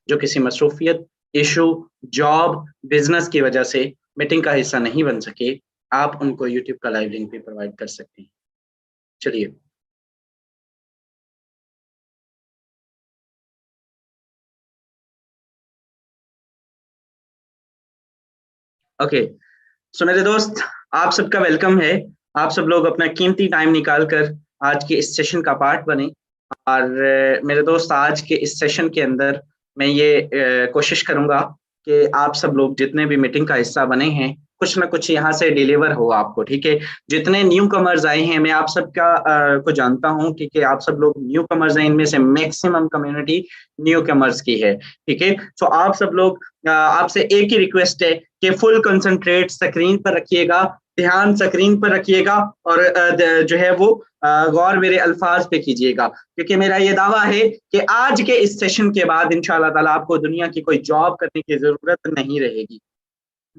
जो किसी मसरूफियत, issue, job, business की वजह से मीटिंग का हिस्सा नहीं बन सके, आप उनको यूट्यूब का लाइव लिंक भी प्रोवाइड कर सकते हैं। चलिए, ओके। सो मेरे दोस्त, आप सबका वेलकम है। आप सब लोग अपना कीमती टाइम निकाल कर आज के इस सेशन का पार्ट बने। और मेरे दोस्त, आज के इस सेशन के अंदर मैं ये कोशिश करूंगा कि आप सब लोग जितने भी मीटिंग का हिस्सा बने हैं, कुछ ना कुछ यहाँ से डिलीवर हो आपको, ठीक है। जितने न्यू कमर्स आए हैं, मैं आप सबका को जानता हूँ, ठीक है। आप सब लोग न्यू कमर्स हैं, इनमें से मैक्सिमम कम्युनिटी न्यू कमर्स की है, ठीक है। सो आप सब लोग, आपसे एक ही रिक्वेस्ट है कि फुल कंसंट्रेट स्क्रीन पर रखिएगा, ध्यान स्क्रीन पर रखिएगा, और जो है वो गौर मेरे अल्फाज पे कीजिएगा, क्योंकि मेरा ये दावा है कि आज के इस सेशन के बाद इंशाल्लाह ताला आपको दुनिया की कोई जॉब करने की जरूरत नहीं रहेगी।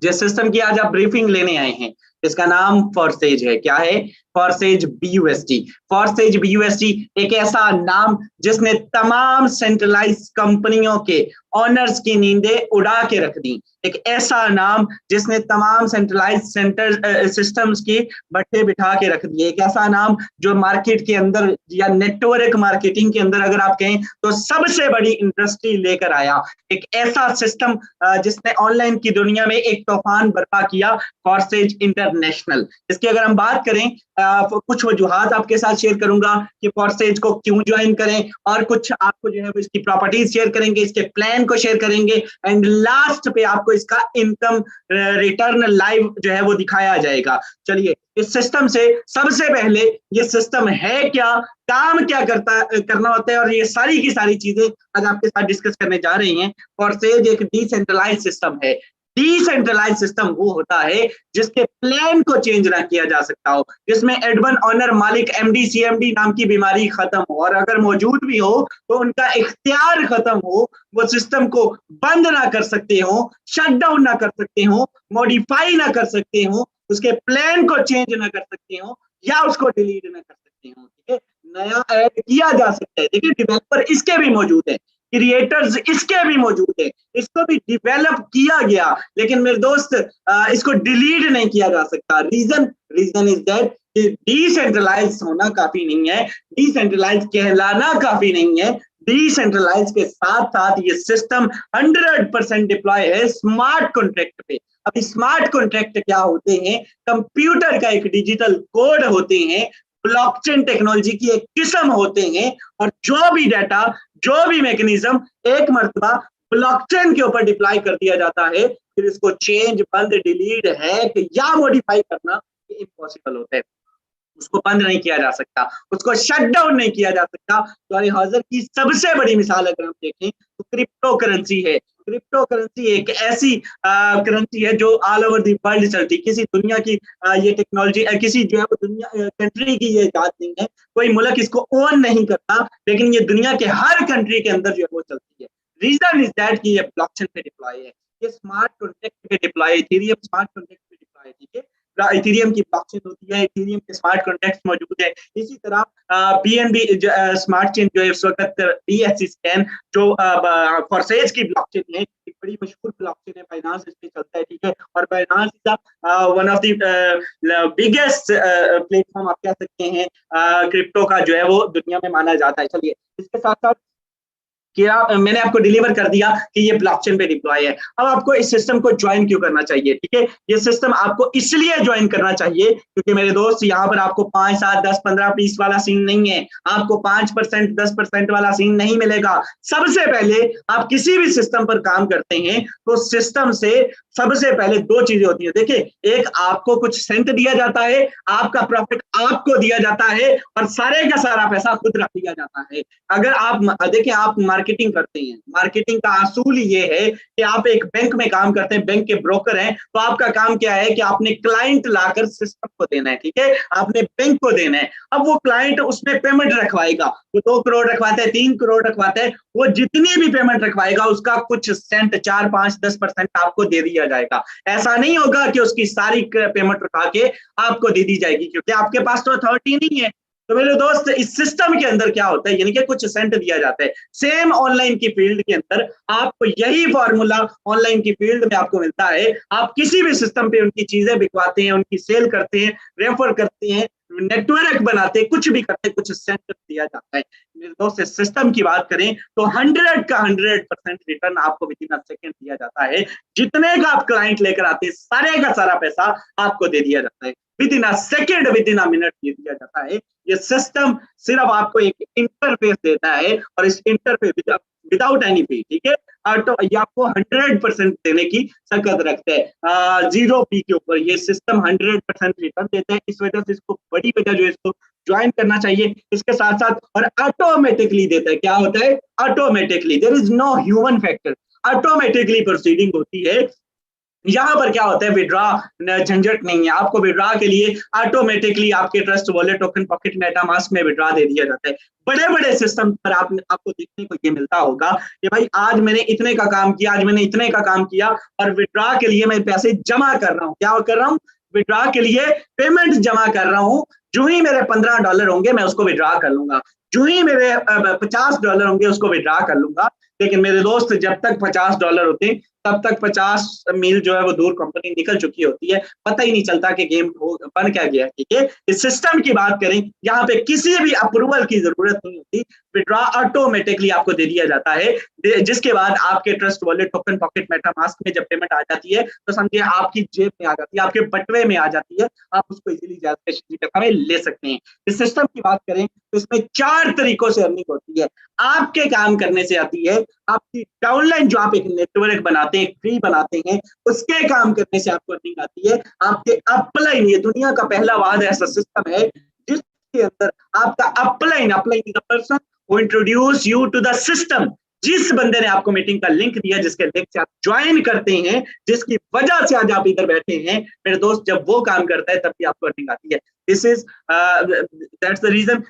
जिस सिस्टम की आज आप ब्रीफिंग लेने आए हैं, इसका नाम फॉरसेज है। क्या है? फॉरसेज BUSD। फॉरसेज BUSD एक ऐसा नाम जिसने तमाम सेंट्रलाइज कंपनियों के ऑनर्स की नींदें उड़ा के रख दी। एक ऐसा नाम जिसने तमाम सेंट्रलाइज सेंटर सिस्टम्स की बट्टे बिठा के रख दिए। एक ऐसा नाम जो मार्केट के अंदर या नेटवर्क मार्केटिंग के अंदर अगर आप कहें तो सबसे बड़ी इंडस्ट्री लेकर आया। एक ऐसा सिस्टम जिसने ऑनलाइन की दुनिया में एक तूफान बर्पा किया, फॉरसेज इंटरनेशनल। इसकी अगर हम बात करें, कुछ वजूहात आपके साथ शेयर करूंगा कि फॉरसेज को क्यों ज्वाइन करें, और कुछ आपको जो है इसकी प्रॉपर्टीज शेयर करेंगे, इसके प्लान को शेयर करेंगे, एंड लास्ट पे आपको इसका इनकम रिटर्न लाइव जो है वो दिखाया जाएगा। चलिए, इस सिस्टम से सबसे पहले ये सिस्टम है क्या, काम क्या करना होता है, और ये सारी की सारी चीजें आज आपके साथ डिस्कस करने जा रहे हैं। फॉरसेज एक डिसेंट्रलाइज सिस्टम है। डिसेंट्रलाइज सिस्टम वो होता है जिसके प्लान को चेंज ना किया जा सकता हो, जिसमें एडवन ऑनर मालिक MD CMD नाम की बीमारी खत्म हो, और अगर मौजूद भी हो तो उनका इख्तियार खत्म हो, वो सिस्टम को बंद ना कर सकते हो, शट डाउन ना कर सकते हो, मॉडिफाई ना कर सकते हो, उसके प्लान को चेंज ना कर सकते हो, या उसको डिलीट ना कर सकते हो, ठीक है। नया ऐड किया जा सकता है। देखिए, डेवलपर इसके भी मौजूद है, क्रिएटर्स इसके भी मौजूद है, इसको भी डिवेलप किया गया, लेकिन मेरे दोस्त इसको डिलीट नहीं किया जा सकता। रीजन इज दैट कि डिसेंट्रलाइज होना काफी नहीं है, डिसेंट्रलाइज कहलाना काफी नहीं है। डिसेंट्रलाइज के साथ साथ ये सिस्टम 100% डिप्लॉय है स्मार्ट कॉन्ट्रैक्ट पे। अब स्मार्ट कॉन्ट्रैक्ट क्या होते हैं? कंप्यूटर का एक डिजिटल कोड होते हैं, ब्लॉकचेन टेक्नोलॉजी की एक किस्म होते हैं, और जो भी डाटा, जो भी मैकेनिज्म एक मर्तबा ब्लॉकचेन के ऊपर डिप्लॉय कर दिया जाता है, फिर इसको चेंज, बंद, डिलीट, हैक या मॉडिफाई करना इम्पॉसिबल होता है। उसको बंद नहीं किया जा सकता, उसको शट डाउन नहीं किया जा सकता। तो हाजिर की सबसे बड़ी मिसाल अगर हम देखें तो क्रिप्टो करेंसी है। क्रिप्टो करेंसी एक ऐसी करेंसी है जो ऑल ओवर दी वर्ल्ड चलती। किसी दुनिया की ये टेक्नोलॉजी, किसी जो है वो दुनिया कंट्री की ये इजाद नहीं है, कोई मुल्क इसको ओन नहीं करता, लेकिन ये दुनिया के हर कंट्री के अंदर जो है वो चलती है। रीजन इज दैट कि ये ब्लॉकचेन पे डिप्लॉय है, ये स्मार्ट कॉन्ट्रैक्ट पे डिप्लॉय है, इथेरियम स्मार्ट कॉन्ट्रैक्ट पे डिप्लॉय है, ठीक है। इथेरियम की ब्लॉकचेन होती है, इथेरियम के स्मार्ट कॉन्ट्रैक्ट्स मौजूद है। इसी तरह BNB स्मार्ट चेन जो है इस वक्त DSC स्कैन जो फॉरसेज की ब्लॉकचेन है, एक बड़ी मशहूर ब्लॉकचेन है, बाइनांस इस पे चलता है, ठीक है। और Binance is one of the biggest platform आप कह सकते हैं क्रिप्टो का जो है वो दुनिया में माना जाता है। चलिए, इसके साथ साथ क्या मैंने आपको डिलीवर कर दिया कि ये ब्लॉकचेन पे डिप्लॉय है। अब आपको इस सिस्टम को ज्वाइन क्यों करना चाहिए? ठीक है, ये सिस्टम आपको इसलिए ज्वाइन करना चाहिए क्योंकि मेरे दोस्त, यहाँ पर आपको 5, 7, 10, 15, 20 वाला सीन नहीं है, आपको 5%, 10% वाला सीन नहीं मिलेगा। सबसे पहले आप किसी भी सिस्टम पर काम करते हैं तो सिस्टम से सबसे पहले 2 चीजें होती है। देखिए, एक आपको कुछ सेंट दिया जाता है, आपका प्रॉफिट आपको दिया जाता है, और सारे का सारा पैसा खुद रख लिया जाता है। अगर आप देखिए, आप मार्केटिंग करते हैं, मार्केटिंग का असूल ये है कि आप एक बैंक में काम करते हैं, बैंक के ब्रोकर हैं, तो आपका काम क्या है कि आपने क्लाइंट लाकर सिस्टम को देना है, ठीक है, आपने बैंक को देना है। अब वो क्लाइंट उसमें पेमेंट रखवाएगा, वो 2 करोड़ रखवाता है, 3 करोड़ रखवाता है, वो जितनी भी पेमेंट रखवाएगा उसका कुछ सेंट 4, 5, 10% आपको दे दिया जाएगा। ऐसा नहीं होगा कि उसकी सारी पेमेंट उठा के आपको दे दी जाएगी, क्योंकि आपके पास तो अथॉरिटी नहीं है। तो मेरे दोस्त इस सिस्टम के अंदर क्या होता है, यानी कि कुछ सेंट दिया जाता है, सेम ऑनलाइन की फील्ड के अंदर आपको यही फॉर्मूला ऑनलाइन की फील्ड में आपको मिलता है। आप किसी भी सिस्टम पे उनकी चीजें बिकवाते हैं, उनकी सेल करते हैं, रेफर करते हैं, नेटवर्क बनाते हैं, कुछ भी करते हैं, कुछ सेंट दिया जाता है। मेरे दोस्त इस सिस्टम की बात करें तो 100 का 100% रिटर्न आपको विद इन अ सेकंड दिया जाता है। जितने का आप क्लाइंट लेकर आते हैं सारे का सारा पैसा आपको दे दिया जाता है, within a second, within a minute दे दिया जाता है। ये सिस्टम सिर्फ आपको एक इंटरफेस देता है और इस इंटरफेस विदाउट एनी फी, ठीक है, तो ये आपको 100% देने की सकत रखते हैं, 0 फी के ऊपर ये सिस्टम 100% रिटर्न देता है। इस वजह से इसको बड़ी वजह जो है इसको ज्वाइन करना चाहिए। इसके साथ साथ और ऑटोमेटिकली देता है, क्या होता है, automatically, there is no human factor, automatically proceeding होती है। यहाँ पर क्या होता है, विड्रॉ झंझट नहीं है, आपको विड्रॉ के लिए ऑटोमेटिकली आपके trust wallet, token pocket, MetaMask में विड्रॉ दे दिया जाता है। बड़े बड़े सिस्टम पर आपको देखने को ये मिलता होगा कि भाई आज मैंने इतने का काम किया, आज मैंने इतने का काम किया और विड्रॉ के लिए मैं पैसे जमा कर रहा हूँ। क्या कर रहा हूँ, विड्रॉ के लिए पेमेंट जमा कर रहा हूँ। जो ही मेरे $15 होंगे मैं उसको विड्रॉ कर लूंगा, जो ही मेरे $50 होंगे उसको विड्रॉ कर लूंगा। लेकिन मेरे दोस्त जब तक $50 होते तब तक 50 मील जो है वो दूर कंपनी निकल चुकी होती है, पता ही नहीं चलता कि गेम बन क्या गया। ठीक है, इस सिस्टम की बात करें, यहाँ पे किसी भी अप्रूवल की जरूरत नहीं होती, विड्रॉ ऑटोमेटिकली आपको दे दिया जाता है। जिसके बाद आपके trust wallet, token pocket, MetaMask में जब पेमेंट आ जाती है तो समझिए आपकी जेब में आ जाती है, आपके बटवे में आ जाती है, आप उसको इजीली ले सकते हैं। इस सिस्टम की बात करें तो इसमें 4 तरीकों से अर्निंग होती है। आपके काम करने से आती है, आपकी डाउनलाइन जो आप एक नेटवर्क बनाते हैं, फ्री बनाते हैं, उसके काम करने से आपको अर्निंग आती है। आपके अपलाइन, ये दुनिया का पहला वाद ऐसा सिस्टम है जिसके अंदर आपका upline is the person who introduce you to the system. जिस बंदे ने आपको मीटिंग का लिंक दिया, जिसके लिंक से आप ज्वाइन करते हैं, जिसकी वजह से आज आप इधर बैठे हैं, मेरे दोस्त, जब वो काम करता है तब भी आपको अर्निंग आती है। This is that's the reason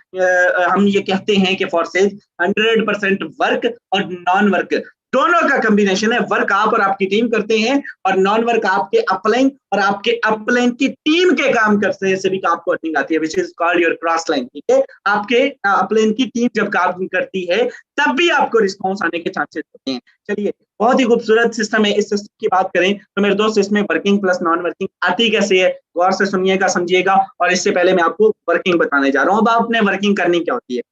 हम ये कहते हैं कि फॉरसेज 100% वर्क और नॉन वर्क दोनों का कॉम्बिनेशन है। वर्क आप और आपकी टीम करते हैं और नॉन वर्क आपके अपलाइन और आपके अपलाइन की टीम के काम करने से भी आपको अर्निंग आती है, which is called your cross line. ठीक है, आपके अपलाइन की टीम जब काम करती है तब भी आपको रिस्पॉन्स आने के चांसेस होते हैं। चलिए, बहुत ही खूबसूरत सिस्टम है। इस सिस्टम की बात करें तो मेरे दोस्त इसमें वर्किंग प्लस नॉन वर्किंग आती कैसे है, गौर से सुनिएगा, समझिएगा। और इससे पहले मैं आपको वर्किंग बताने जा रहा हूँ। अब आपने वर्किंग करनी क्या होती है,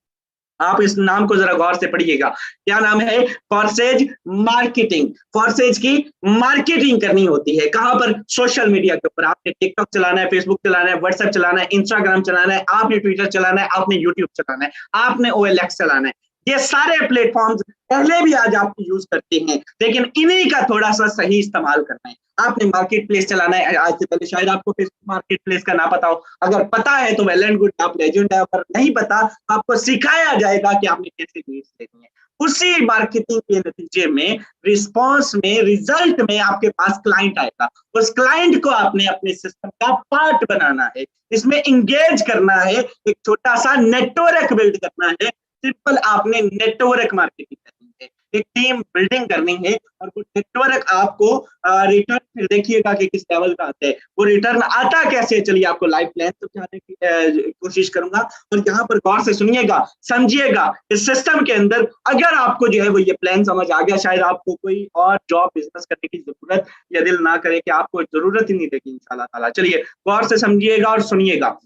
आप इस नाम को जरा गौर से पढ़िएगा। क्या नाम है, फॉरसेज मार्केटिंग। फॉरसेज की मार्केटिंग करनी होती है, कहां पर, सोशल मीडिया के ऊपर। आपने टिकटॉक चलाना है, फेसबुक चलाना है, व्हाट्सएप चलाना है, इंस्टाग्राम चलाना है, आपने ट्विटर चलाना है, आपने यूट्यूब चलाना है, आपने OLX चलाना है। ये सारे प्लेटफॉर्म्स पहले भी आज आप यूज करते हैं, लेकिन इन्हीं का थोड़ा सा सही इस्तेमाल करना है। आपने मार्केट प्लेस चलाना है। आज से पहले शायद आपको फेसबुक मार्केट प्लेस का ना पता हो, अगर पता है तो वेल एंड गुड, आप लेजेंड है। अगर नहीं पता तो आपको सिखाया जाएगा कि आपने कैसे लीड्स लेनी है। उसी मार्केटिंग के नतीजे में, रिस्पॉन्स में, रिजल्ट में आपके पास क्लाइंट आएगा। उस क्लाइंट को आपने अपने सिस्टम का पार्ट बनाना है, इसमें इंगेज करना है, एक छोटा सा नेटवर्क बिल्ड करना है। सिंपल, आपने नेटवर्क मार्केटिंग करनी है, एक टीम बिल्डिंग करनी है, और वो नेटवर्क आपको रिटर्न फिर देखिएगा कि किस लेवल का आता है। वो रिटर्न आता कैसे, चलिए आपको लाइव प्लान समझाने की कोशिश करूंगा। और यहाँ पर गौर से सुनिएगा, समझिएगा। इस सिस्टम के अंदर अगर आपको जो है वो ये प्लान समझ आ गया, शायद आपको कोई और जॉब बिजनेस करने की जरूरत या दिल ना करे, कि आपको जरूरत ही नहीं देगी इंशाल्लाह ताला। चलिए गौर से समझिएगा और सुनिएगा।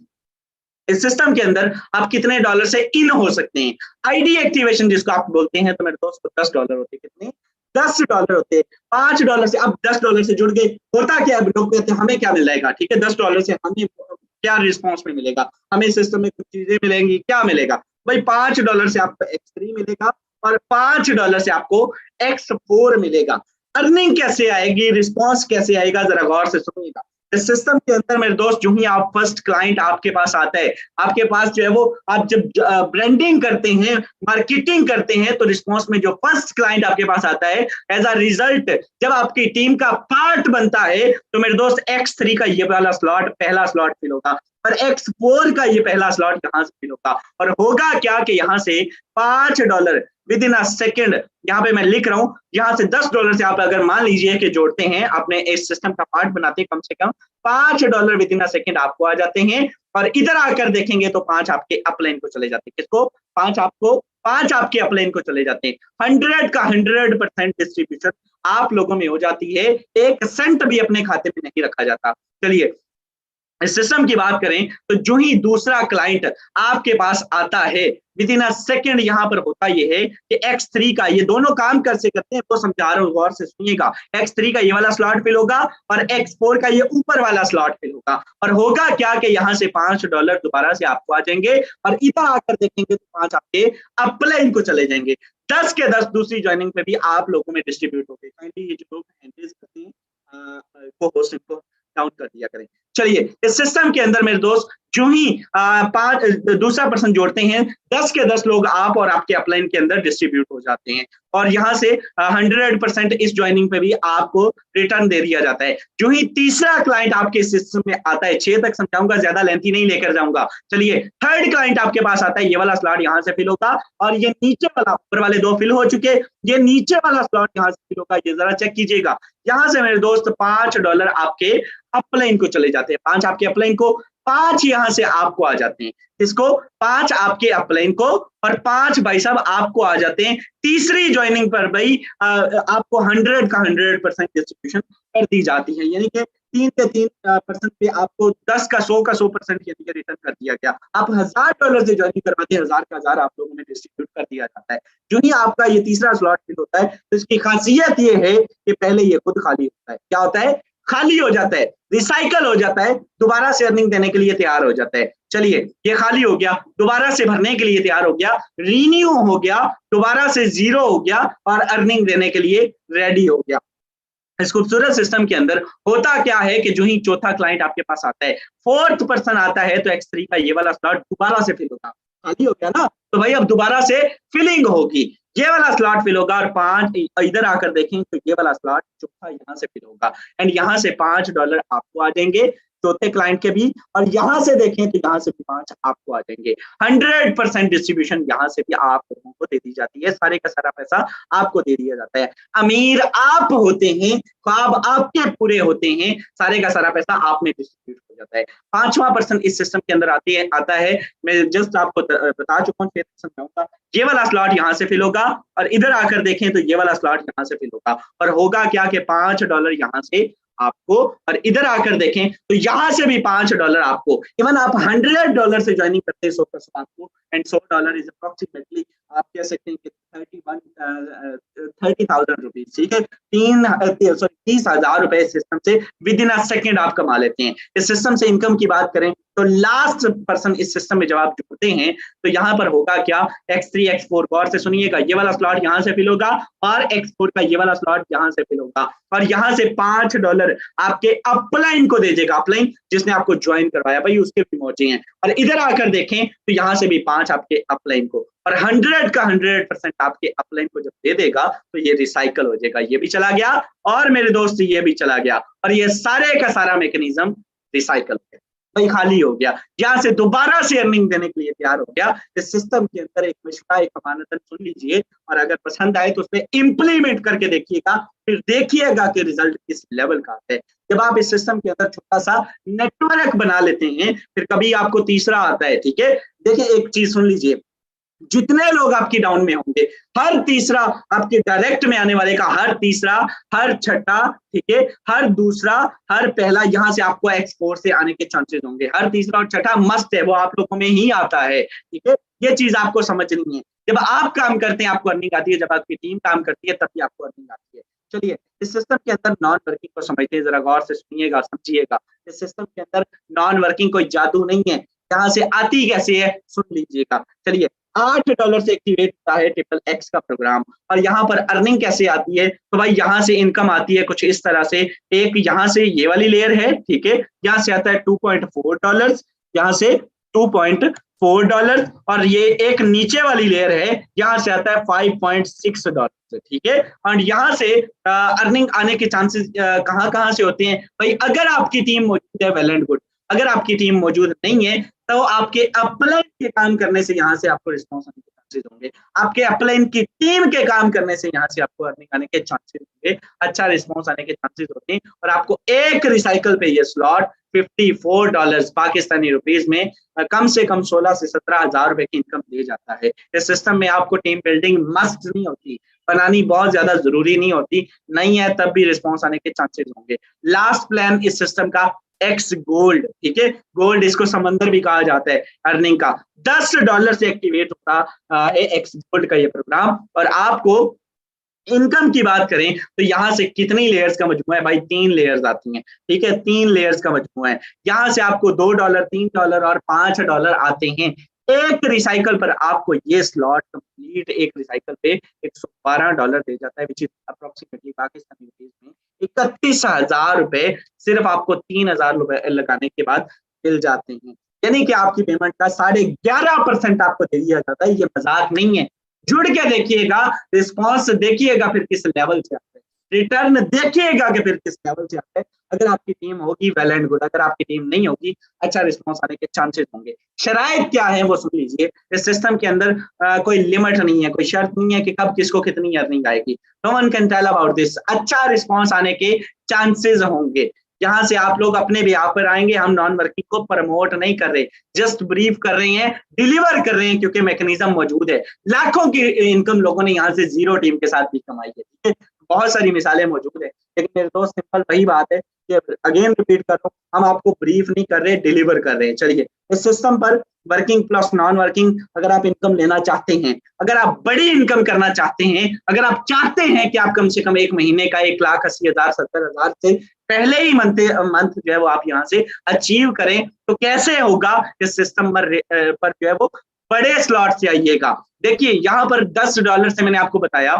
इस सिस्टम के अंदर आप कितने डॉलर से इन हो सकते हैं। आईडी एक्टिवेशन जिसको आप बोलते हैं, तो मेरे दोस्त $10 होते, कितने, $10 होते। $5 से, अब $10 से जुड़ गए, होता क्या है, लोग कहते हैं हमें क्या मिलेगा। ठीक है, $10 से हमें क्या रिस्पॉन्स में मिलेगा, हमें सिस्टम में कुछ चीजें मिलेंगी, क्या मिलेगा भाई, $5 से आपको X3 मिलेगा और $5 से आपको X4 मिलेगा। अर्निंग कैसे आएगी, रिस्पॉन्स कैसे आएगा, जरा गौर से सुनिएगा। इस सिस्टम के अंदर मेरे दोस्त, जो ही आप फर्स्ट क्लाइंट आपके पास आता है, आपके पास जो है वो, आप जब ब्रांडिंग करते हैं, मार्केटिंग करते हैं, तो रिस्पॉन्स में जो फर्स्ट क्लाइंट आपके पास आता है, एज अ रिजल्ट जब आपकी टीम का पार्ट बनता है, तो मेरे दोस्त X3 का ये वाला स्लॉट, पहला स्लॉट फिल होगा, और X4 का ये पहला स्लॉट यहाँ से फिल होगा। और होगा क्या कि यहाँ से $5 विद इन अ सेकेंड, यहाँ पे मैं लिख रहा हूँ, यहाँ से $10 से आप अगर मान लीजिए कि जोड़ते हैं, आपने इस सिस्टम का पार्ट बनाते हैं, कम से कम $5 विद इन अ सेकेंड आपको आ जाते हैं। और इधर आकर देखेंगे तो 5 आपके अपलाइन को चले जाते हैं। किसको? 5 आपके अपलाइन को चले जाते हैं। 100 का 100% डिस्ट्रीब्यूशन आप लोगों में हो जाती है, 1 सेंट भी अपने खाते में नहीं रखा जाता। चलिए इस सिस्टम की बात करें तो जो ही दूसरा क्लाइंट आपके पास आता है, विद इन अ सेकेंड यहाँ पर होता ये है कि X3 का, ये दोनों काम कैसे करते हैं वो समझा रहा हूँ, गौर से सुनिएगा। X3 का ये वाला स्लॉट फिल होगा और X4 का ये ऊपर वाला स्लॉट फिल होगा। और होगा क्या कि यहाँ से $5 दोबारा से आपको आ जाएंगे और इधर आकर देखेंगे तो 5 आपके अपलाइन को चले जाएंगे। 10 के 10 दूसरी ज्वाइनिंग पे भी आप लोगों में डिस्ट्रीब्यूट हो गए। ये जो लोग एंट्रीज करते हैं को होस्ट इनको डाउन कर दिया करें। चलिए इस सिस्टम के अंदर मेरे दोस्त जो ही दूसरा पर्सन जोड़ते हैं, 10 के 10 लोग आप और आपके अपलाइन के अंदर डिस्ट्रीब्यूट हो जाते हैं और यहाँ से 100% इस ज्वाइनिंग पे भी आपको रिटर्न दे दिया जाता है। जो ही तीसरा क्लाइंट आपके सिस्टम में आता है, 6 तक समझाऊंगा, ज्यादा लेंथी नहीं लेकर जाऊंगा। चलिए थर्ड क्लाइंट आपके पास आता है, ये वाला स्लॉट यहाँ से फिल होगा और ये नीचे वाला, ऊपर वाले 2 फिल हो चुके, ये नीचे वाला स्लॉट यहाँ से फिल होगा। ये जरा चेक कीजिएगा, यहाँ से मेरे दोस्त $5 आपके अपलाइन को चले जाते हैं। 5 आपके अपलाइन को, 5 यहाँ से आपको आ जाते हैं। इसको 5 आपके अपलाइन को और 5 भाई साहब आपको आ जाते हैं। तीसरी ज्वाइनिंग पर भाई आपको 100 का 100% डिस्ट्रीब्यूशन कर दी जाती है, यानी कि 3 के 3% पे आपको 10 का 100 का 100% यानी कि रिटर्न कर दिया गया। आप $1000 से ज्वाइनिंग करवाते हैं, 1000 का 1000 आप लोगों में डिस्ट्रीब्यूट कर दिया जाता है। जो ही आपका ये तीसरा स्लॉट फिल होता है तो इसकी खासियत ये है कि पहले ये खुद खाली होता है। क्या होता है? खाली हो जाता है, रिसाइकल हो जाता है, दोबारा से अर्निंग देने के लिए तैयार हो जाता है। चलिए ये खाली हो गया, दोबारा से भरने के लिए तैयार हो गया, रीन्यू हो गया, दोबारा से 0 हो गया और अर्निंग देने के लिए रेडी हो गया। इस खूबसूरत सिस्टम के अंदर होता क्या है कि जो ही चौथा क्लाइंट आपके पास आता है, फोर्थ पर्सन आता है, तो X3 का ये वाला स्लॉट दोबारा से फिल होगा। खाली हो गया ना, तो भाई अब दोबारा से फिलिंग होगी, ये वाला स्लॉट फिल होगा और 5 इधर आकर देखें तो ये वाला स्लॉट चौथा यहाँ से फिल होगा एंड यहाँ से $5 आपको आ जाएंगे चौथे क्लाइंट के भी, और यहाँ से देखें तो यहाँ से भी 5 आपको आ जाएंगे। 100% डिस्ट्रीब्यूशन यहाँ से भी आप लोगों को दे दी जाती है, सारे का सारा पैसा आपको दे दिया जाता है। अमीर आप होते हैं, ख्वाब आपके पूरे होते हैं, सारे का सारा पैसा आप में डिस्ट्रीब्यूट हो जाता है। 5वां पर्सन इस सिस्टम के अंदर आता है, मैं जस्ट आपको बता चुका हूँ, फिर समझाऊंगा। ये वाला स्लॉट यहाँ से फिल होगा और इधर आकर देखें तो ये वाला स्लॉट यहाँ से फिल होगा और होगा क्या कि $5 यहाँ से आपको, और इधर आकर देखें तो यहाँ से भी $5 आपको। इवन आप $100 से ज्वाइनिंग करते हैं 100 आपको, एंड $100 इज अप्रोक्सीमेटली आप कह सकते हैं कि 30,000 रुपीज, ठीक है, 30,000 रुपए सिस्टम से विद इन अ सेकेंड आप कमा लेते हैं। इस सिस्टम से इनकम की बात करें तो लास्ट पर्सन इस सिस्टम में जब आप जुड़ते हैं तो यहाँ पर होगा क्या, X3 X4, गौर से सुनिएगा, ये वाला स्लॉट यहाँ से फिल होगा और X4 का ये वाला स्लॉट यहाँ से फिल होगा और यहाँ से $5 आपके अपलाइन को दे देगा। अपलाइन जिसने आपको ज्वाइन करवाया भाई उसके भी मौजे हैं, और इधर आकर देखें तो यहाँ से भी 5 आपके अपलाइन को, और 100 का 100% आपके अपलाइन को जब दे देगा तो ये रिसाइकल हो जाएगा। ये भी चला गया और मेरे दोस्त ये भी चला गया और ये सारे का सारा मैकेनिज्म रिसाइकल हो गया, भाई खाली हो गया, यहाँ से दोबारा से अर्निंग देने के लिए तैयार हो गया। इस सिस्टम के अंदर एक मशवरा, एक अमानतन सुन लीजिए और अगर पसंद आए तो उसमें इम्प्लीमेंट करके देखिएगा, फिर देखिएगा कि रिजल्ट किस लेवल का है। जब आप इस सिस्टम के अंदर छोटा सा नेटवर्क बना लेते हैं, फिर कभी आपको तीसरा आता है, ठीक है। देखिए एक चीज सुन लीजिए, जितने लोग आपकी डाउन में होंगे, हर तीसरा आपके डायरेक्ट में आने वाले का, हर तीसरा, हर छठा, ठीक है, हर दूसरा, हर पहला, यहाँ से आपको X4 से आने के चांसेस होंगे। हर तीसरा और छठा मस्ट है, वो आप लोगों में ही आता है, ठीक है। ये चीज आपको समझनी है। जब आप काम करते हैं आपको अर्निंग आती है, जब आपकी टीम काम करती है तभी आपको अर्निंग आती है। चलिए इस सिस्टम के अंदर नॉन वर्किंग को समझते हैं, जरा गौर से सुनिएगा, समझिएगा। इस सिस्टम के अंदर नॉन वर्किंग कोई जादू नहीं है, यहाँ से आती कैसे है सुन लीजिएगा। चलिए $8 से एक्टिवेट होता है XXX का प्रोग्राम, और यहाँ पर अर्निंग कैसे आती है, तो भाई यहाँ से इनकम आती है कुछ इस तरह से। एक यहाँ से ये वाली लेयर है, ठीक है, यहाँ से आता है $2.4, यहाँ से $2.4, और ये एक नीचे वाली लेयर है, यहाँ से आता है $5.6, ठीक है। और यहाँ से अर्निंग आने के चांसेस कहाँ से होते हैं भाई, अगर आपकी टीम मौजूद है वेल एंड गुड, अगर आपकी टीम मौजूद नहीं है तो आपके अपलाइन के काम करने से यहाँ से आपको रिस्पॉन्स आने के चांसेस होंगे। आपके अपलाइन की टीम के काम करने से यहाँ से आपको अर्निंग आने के चांसेस होंगे, अच्छा रिस्पॉन्स आने के चांसेस होते हैं। और आपको एक रिसाइकल पे ये स्लॉट $54 पाकिस्तानी रुपीज में कम से कम 16 से 17 हज़ार रुपए की इनकम दे जाता है। इस सिस्टम में आपको टीम बिल्डिंग मस्ट नहीं होती, बनानी बहुत ज्यादा जरूरी नहीं होती, नहीं है तब भी रिस्पॉन्स आने के चांसेस होंगे। लास्ट प्लान इस सिस्टम का एक्स गोल्ड, ठीक है, गोल्ड इसको समंदर भी कहा जाता है अर्निंग का। $10 से एक्टिवेट होता है एक्स गोल्ड का ये प्रोग्राम। और आपको इनकम की बात करें तो यहाँ से कितनी लेयर्स का मजमुआ है भाई, 3 लेयर्स आती हैं, ठीक है, 3 लेयर्स का मजमुआ है। यहाँ से आपको $2, $3 और $5 आते हैं। एक रिसाइकल पर आपको ये स्लॉट कंप्लीट एक रिसाइकल पे $112 दे जाता है, which is approximately Pakistani rupees में 31,000 रुपए सिर्फ आपको 3,000 रुपए लगाने के बाद मिल जाते हैं। यानी कि आपकी पेमेंट का 11.5% आपको दे दिया जाता है। ये मजाक नहीं है, जुड़ के देखिएगा, रिस्पॉन्स देखिएगा फिर किस लेवल से आता है, रिटर्न देखिएगा कि फिर किस लेवल से आता है। अगर आपकी टीम होगी वेल एंड गुड, अगर आपकी टीम नहीं होगी अच्छा रिस्पॉन्स आने के चांसेस होंगे। शराइत क्या है वो सुन लीजिए। इस सिस्टम के अंदर कोई लिमिट नहीं है, कोई शर्त नहीं है कि कब किसको कितनी अर्निंग आएगी। No one can tell about this. अच्छा रिस्पॉन्स आने के चांसेस होंगे। यहाँ से आप लोग अपने भी पर आएंगे, हम नॉन वर्किंग को प्रमोट नहीं कर रहे, जस्ट ब्रीफ कर रहे हैं, डिलीवर कर रहे हैं, क्योंकि मैकेनिज्म मौजूद है। लाखों की इनकम लोगों ने यहाँ से जीरो टीम के साथ भी कमाई है, ठीक है, बहुत सारी मिसालें मौजूद है। लेकिन मेरे दोस्त सिंपल वही बात है कि अगेन रिपीट कर रहा हूँ, हम आपको ब्रीफ नहीं कर रहे, डिलीवर कर रहे हैं। चलिए, इस सिस्टम पर वर्किंग प्लस नॉन वर्किंग अगर आप इनकम लेना चाहते हैं, अगर आप बड़ी इनकम करना चाहते हैं, अगर आप चाहते हैं कि आप कम से कम एक महीने का 1,80,000 70,000 से पहले ही मंथ जो है वो आप यहाँ से अचीव करें, तो कैसे होगा? इस सिस्टम पर जो है वो बड़े स्लॉट से आइएगा। देखिए यहाँ पर $10 से मैंने आपको बताया,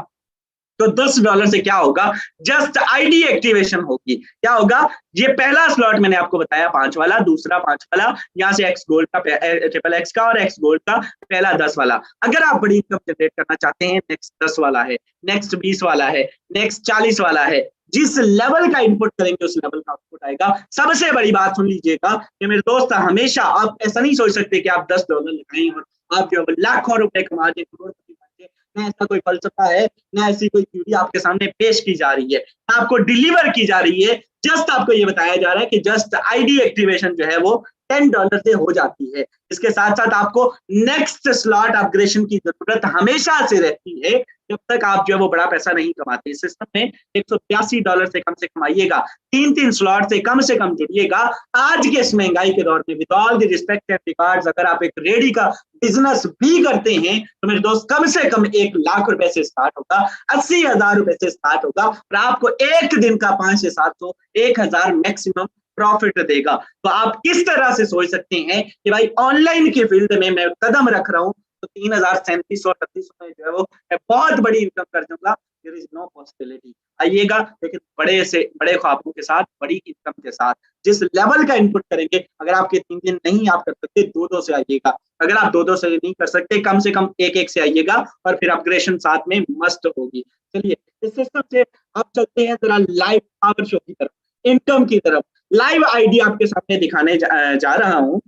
तो $10 से क्या होगा? जस्ट आईडी एक्टिवेशन होगी। क्या होगा? ये पहला स्लॉट मैंने आपको बताया 5 वाला, दूसरा 5 वाला, यहाँ से एक्स गोल्ड का ट्रिपल एक्स का और एक्स गोल्ड का पहला 10 वाला। अगर आप बड़ी इनकम जनरेट करना चाहते हैं, नेक्स्ट 10 वाला है, नेक्स्ट 20 वाला है, नेक्स्ट 40 वाला है। जिस लेवल का इनपुट करेंगे उस लेवल का आउटपुट आएगा। सबसे बड़ी बात सुन लीजिएगा कि मेरे दोस्त, हमेशा आप ऐसा नहीं सोच सकते कि आप $10 लगाएं और आप जो लाखों रुपए कमा दें, करोड़पति बन जाएं। न ऐसा कोई फलसफा है, न ऐसी कोई थ्योरी आपके सामने पेश की जा रही है, आपको डिलीवर की जा रही है। जस्ट आपको ये बताया जा रहा है कि जस्ट आईडी एक्टिवेशन जो है वो $10 से हो जाती है। इसके साथ साथ आपको नेक्स्ट स्लॉट अपग्रेडेशन की जरूरत हमेशा से रहती है, जब तक आप जो है वो बड़ा पैसा नहीं कमाते। इस सिस्टम में $182 से कम से कम आइएगा, 3 स्लॉट से कम जुड़िएगा। आज के इस महंगाई के दौर में, with all the respect and regards, अगर आप एक रेडी का बिजनेस भी करते हैं तो मेरे दोस्त कम से कम 1 लाख रुपए से स्टार्ट होगा, 80,000 रुपए से स्टार्ट होगा, और आपको एक दिन का 5 से 700 1,000 मैक्सिमम प्रॉफिट देगा। तो आप किस तरह से सोच सकते हैं कि भाई ऑनलाइन के फील्ड में मैं कदम रख रहा हूं तो 3,037 और 3800 में जो है वो मैं बहुत बड़ी इनकम कर दूंगा। There is no possibility. आइएगा, लेकिन बड़े से बड़े ख्वाबों के साथ, बड़ी इनकम के साथ। जिस लेवल का इनपुट करेंगे, अगर आपके 3 दिन नहीं आप कर सकते, 2 से आइएगा। अगर आप 2 से नहीं कर सकते, कम से कम 1 से आइएगा, और फिर अपग्रेडेशन साथ में मस्त होगी। चलिए, इस सिस्टम से आप चलते हैं जरा लाइव पावर शो की तरफ, इनकम की तरफ। लाइव आईडी आपके सामने दिखाने जा रहा हूं।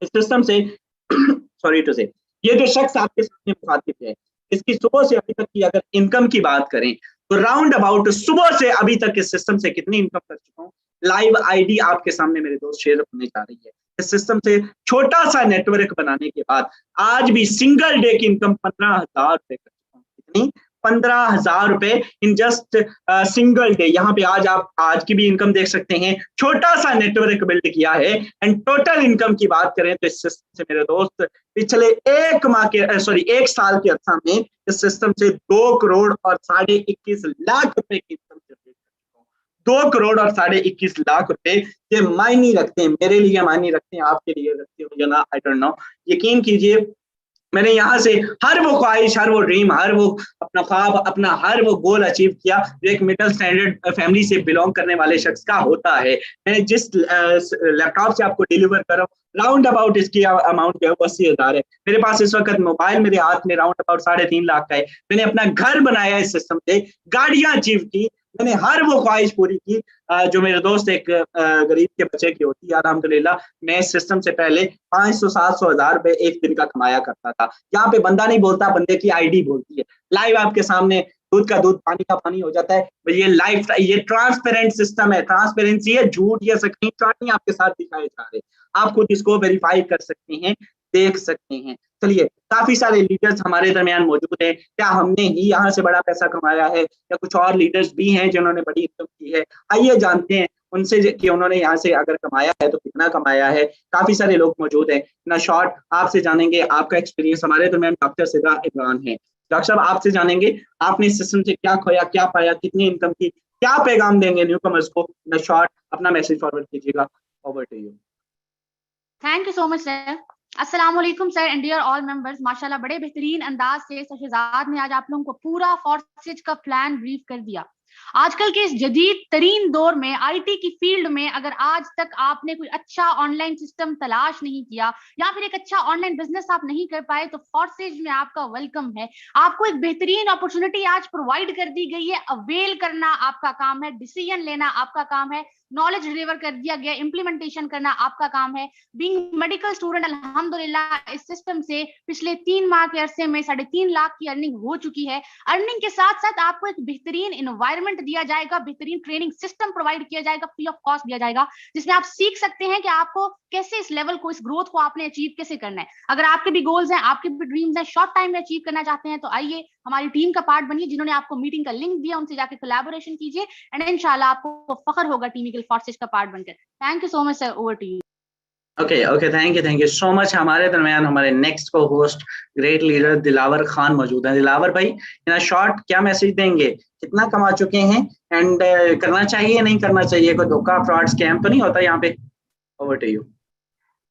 इस सिस्टम से सॉरी टू से, ये जो शख्स आपके सामने मुखातिब है, इसकी सुबह से अभी तक की अगर इनकम की बात करें तो राउंड अबाउट सुबह से अभी तक इस सिस्टम से कितनी इनकम कर चुका हूँ, लाइव आईडी आपके सामने मेरे दोस्त शेयर होने जा रही है। इस सिस्टम से छोटा सा नेटवर्क बनाने के बाद आज भी सिंगल डे की इनकम 15,000 रुपए कर चुका हूँ। कितनी? 15,000 रुपए इन जस्ट सिंगल डे। यहाँ पे आप आज की भी इनकम देख सकते हैं। छोटा सा नेटवर्क बिल्ड किया है। एंड टोटल इनकम की बात करें तो इस सिस्टम से मेरे दोस्त पिछले 1 साल के अर्सा में इस सिस्टम से 2 करोड़ और 21.5 लाख रुपए की इनकम जनरेट कर चुका हूँ। 2 करोड़ और 21.5 लाख रुपए, ये मायने रखते हैं, मेरे लिए मायने रखते हैं, आपके लिए रखते हो या ना, आई डोंट नो। यकीन कीजिए, मैंने यहाँ से हर वो ख्वाहिश, हर वो ड्रीम, हर वो अपना ख्वाब, अपना हर वो गोल अचीव किया जो एक मिडिल स्टैंडर्ड फैमिली से बिलोंग करने वाले शख्स का होता है। मैं जिस लैपटॉप से आपको डिलीवर कर रहा हूँ, राउंड अबाउट इसकी अमाउंट जो है 80,000 है। मेरे पास इस वक्त मोबाइल मेरे हाथ में राउंड अबाउट 3.5 लाख का है। मैंने अपना घर बनाया इस सिस्टम से, गाड़ियां अचीव की, मैंने हर वो ख्वाहिश पूरी की जो मेरे दोस्त एक गरीब के बच्चे की होती है। अल्हम्दुलिल्लाह मैं इस सिस्टम से पहले 500 700 हज़ार रुपए एक दिन का कमाया करता था। यहाँ पे बंदा नहीं बोलता, बंदे की आईडी बोलती है। लाइव आपके सामने दूध का दूध, पानी का पानी हो जाता है। ये लाइफ, ये ट्रांसपेरेंट सिस्टम है, ट्रांसपेरेंसी है, झूठ या स्क्रीनशॉट नहीं आपके साथ दिखाए जा रहे। आप खुद इसको वेरीफाई कर सकते हैं, देख सकते हैं। चलिए, काफी सारे लीडर्स हमारे दरमियान मौजूद हैं। क्या हमने ही यहाँ से बड़ा पैसा कमाया है या कुछ और लीडर्स भी हैं जिन्होंने बड़ी इनकम की है? आइए जानते हैं उनसे कि उन्होंने यहाँ से अगर कमाया है तो कितना कमाया है। काफी सारे लोग मौजूद हैं। ना शॉर्ट आपसे जानेंगे आपका एक्सपीरियंस। हमारे दरमियान डॉक्टर सिद्रा इमरान है। डॉक्टर साहब, आपसे जानेंगे आपने इस सिस्टम से क्या खोया, क्या पाया, कितनी इनकम की, क्या पैगाम देंगे न्यू कमर्स को? ना शॉर्ट अपना मैसेज फॉरवर्ड कीजिएगा। Over to you. Thank you so much sir. अस्सलाम वालेकुम sir and dear all members. माशाल्लाह बड़े बेहतरीन अंदाज से सर शहजाद ने आज आप लोगों को पूरा फॉर्सेज का प्लान ब्रीफ कर दिया। आजकल के इस जदीद तरीन दौर में आईटी की फील्ड में अगर आज तक आपने कोई अच्छा ऑनलाइन सिस्टम तलाश नहीं किया या फिर एक अच्छा ऑनलाइन बिजनेस आप नहीं कर पाए तो फॉर्सेज में आपका वेलकम है। आपको एक बेहतरीन अपॉर्चुनिटी आज प्रोवाइड कर दी गई है। अवेल करना आपका काम है, डिसीजन लेना आपका काम है, नॉलेज डिलीवर कर दिया गया, इंप्लीमेंटेशन करना आपका काम है। बीइंग मेडिकल स्टूडेंट अल्हम्दुलिल्लाह इस सिस्टम से पिछले 3 माह के अरसे में 3.5 लाख की अर्निंग हो चुकी है। अर्निंग के साथ साथ आपको एक बेहतरीन एनवायरनमेंट दिया जाएगा, बेहतरीन ट्रेनिंग सिस्टम प्रोवाइड किया जाएगा, फ्री ऑफ कॉस्ट दिया जाएगा, जिसमें आप सीख सकते हैं कि आपको कैसे इस लेवल को, इस ग्रोथ को आपने अचीव कैसे करना है। अगर आपके भी गोल्स हैं, आपके भी ड्रीम्स हैं, शॉर्ट टाइम में अचीव करना चाहते हैं तो आइए हमारी टीम का पार्ट बनिए। जिन्होंने आपको मीटिंग का लिंक दिया उनसे जाके कोलैबोरेशन कीजिए एंड इंशाल्लाह आपको फख्र होगा टीम ईगल फॉर्सेज का पार्ट बनकर। Thank you so much sir. Over to you. Okay, thank you so much. हमारे दरमियान हमारे नेक्स्ट को host great leader Dilawar Khan मौजूद हैं। दिलावर भाई, इन शॉर्ट क्या मैसेज देंगे? कितना कमा चुके हैं एंड करना चाहिए नहीं करना चाहिए? कोई धोखा, फ्रॉड, स्कैम तो नहीं होता यहाँ पे? Over to you.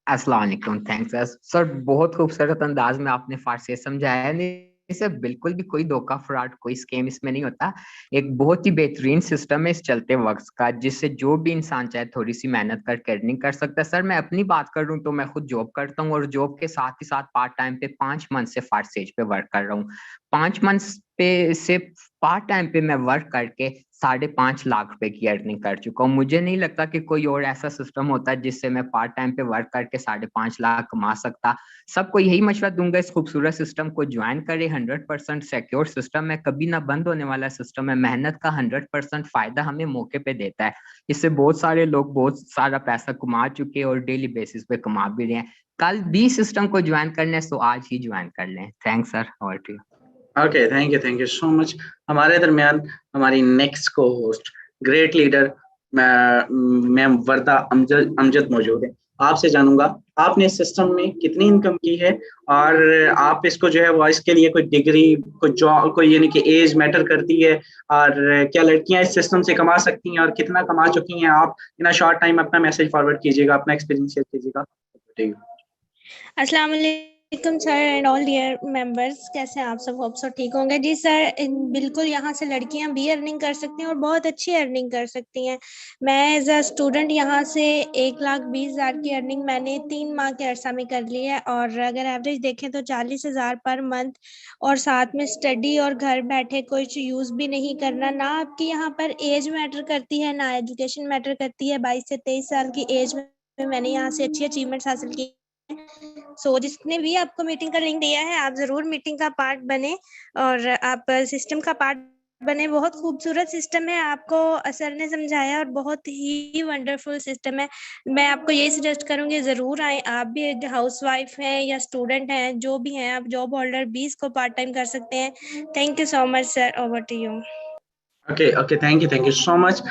अस्सलाम वालेकुम। थैंक्स सर, बहुत खूबसूरत अंदाज में आपने फारसी समझाया। नहीं सर, बिल्कुल भी कोई धोखा, फ्रॉड, कोई स्कैम इसमें नहीं होता। एक बहुत ही बेहतरीन सिस्टम है इस चलते वक्त का, जिससे जो भी इंसान चाहे थोड़ी सी मेहनत करके अर्निंग कर सकता है। सर मैं अपनी बात करूं तो मैं खुद जॉब करता हूं और जॉब के साथ ही साथ पार्ट टाइम पे 5 मंथ से फारसेज पे वर्क कर रहा हूँ। 5 मंथ पे से पार्ट टाइम पे मैं वर्क करके 5.5 लाख रुपए की अर्निंग कर चुका हूँ। मुझे नहीं लगता कि कोई और ऐसा सिस्टम होता है जिससे मैं पार्ट टाइम पे वर्क करके 5.5 लाख कमा सकता। सबको यही मशवरा दूंगा, इस खूबसूरत सिस्टम को ज्वाइन करें। 100% सिक्योर सिस्टम है, कभी ना बंद होने वाला सिस्टम है। मेहनत का 100% फायदा हमें मौके पे देता है। इससे बहुत सारे लोग बहुत सारा पैसा कमा चुके हैं और डेली बेसिस पे कमा भी रहे हैं। कल भी सिस्टम को ज्वाइन करने है तो आज ही ज्वाइन कर लें। Thanks sir. और okay, thank you so much. हमारे दरमियान हमारी नेक्स्ट को host great leader ma'am Warda Amjad मौजूद है। आपसे जानूंगा आपने इस सिस्टम में कितनी इनकम की है और आप इसको जो है वो इसके लिए कोई डिग्री, कोई जॉब, कोई यानी कि एज मैटर करती है? और क्या लड़कियां इस सिस्टम से कमा सकती हैं और कितना कमा चुकी हैं आप? इन शॉर्ट टाइम अपना मैसेज फॉरवर्ड कीजिएगा, अपना एक्सपीरियंस शेयर कीजिएगा। अस्सलाम वालेकुम sir and all dear members, कैसे हैं आप सब? होप सो ठीक होंगे। जी सर, बिल्कुल यहाँ से लड़कियाँ भी अर्निंग कर सकती हैं और बहुत अच्छी अर्निंग कर सकती हैं। मैं एज अ स्टूडेंट यहाँ से 1,20,000 की अर्निंग मैंने 3 माह के अरसा में कर ली है और अगर एवरेज देखें तो 40,000 पर मंथ, और साथ में स्टडी और घर बैठे कुछ यूज़ भी नहीं करना। ना आपकी यहाँ पर एज मैटर करती है, ना एजुकेशन मैटर करती है। 22 से 23 साल की एज में मैंने यहाँ से अच्छी अचीवमेंट्स हासिल की। जिसने भी आपको मीटिंग का लिंक दिया है, आप जरूर मीटिंग का पार्ट बने और आप सिस्टम का पार्ट बने। बहुत खूबसूरत सिस्टम है, आपको सर ने समझाया और बहुत ही वंडरफुल सिस्टम है। मैं आपको यही सजेस्ट करूंगी, जरूर आए। आप भी हाउस वाइफ हैं या स्टूडेंट हैं, जो भी हैं, आप जॉब होल्डर भी इसको पार्ट टाइम कर सकते हैं। Thank you so much sir. Over to you. Okay, thank you so much.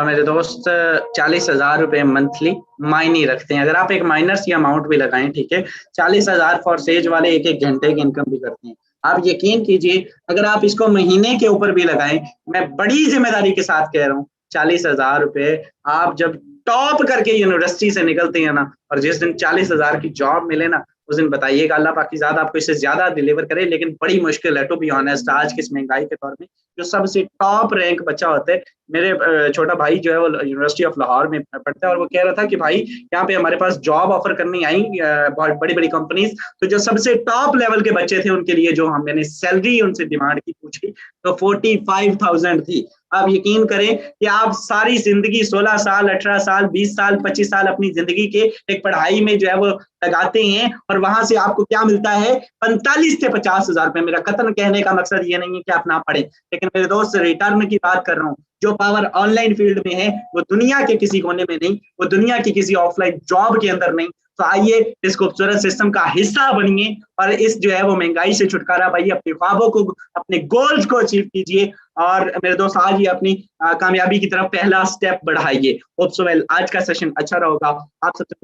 मेरे दोस्त 40,000 रुपए मंथली मायने रखते हैं। अगर आप एक माइनर सी अमाउंट भी लगाएं, ठीक है, 40,000 फॉर सेज वाले 1-1 घंटे की इनकम भी करते हैं। आप यकीन कीजिए, अगर आप इसको महीने के ऊपर भी लगाएं, मैं बड़ी जिम्मेदारी के साथ कह रहा हूँ, 40,000 रुपए आप जब टॉप करके यूनिवर्सिटी से निकलते हैं ना, और जिस दिन 40,000 की जॉब मिले ना, उस दिन बताइएगा अल्लाह पाक की ज़ात आपको इससे ज्यादा डिलीवर करे। लेकिन बड़ी मुश्किल है, टू बी ऑनेस्ट, आज की इस महंगाई के दौर में जो सबसे टॉप रैंक बच्चा होता है। मेरे छोटा भाई जो है वो यूनिवर्सिटी ऑफ लाहौर में पढ़ता है और वो कह रहा था कि भाई यहाँ पे हमारे पास जॉब ऑफर करनी आई बहुत बड़ी बड़ी कंपनीज, तो जो सबसे टॉप लेवल के बच्चे थे उनके लिए जो मैंने सैलरी उनसे डिमांड की पूछी तो 45,000 थी। आप यकीन करें कि आप सारी जिंदगी 16 साल, 18 साल, 20 साल, 25 साल अपनी जिंदगी के एक पढ़ाई में जो है वो लगाते हैं, और वहां से आपको क्या मिलता है, 45 से 50 हजार रुपए। मेरा कतन कहने का मकसद ये नहीं है कि आप ना पढ़ें, लेकिन मेरे दोस्त रिटर्न की बात कर रहा हूँ। जो पावर ऑनलाइन फील्ड में है वो दुनिया के किसी कोने में नहीं, वो दुनिया की किसी ऑफलाइन जॉब के अंदर नहीं। तो आइए इस खूबसूरत सिस्टम का हिस्सा बनिए और इस जो है वो महंगाई से छुटकारा पाइए, अपने ख्वाबों को, अपने गोल्स को अचीव कीजिए। और मेरे दोस्त आज ही अपनी कामयाबी की तरफ पहला स्टेप बढ़ाइए। होप सो वेल, आज का सेशन अच्छा रहा होगा। आप सबसे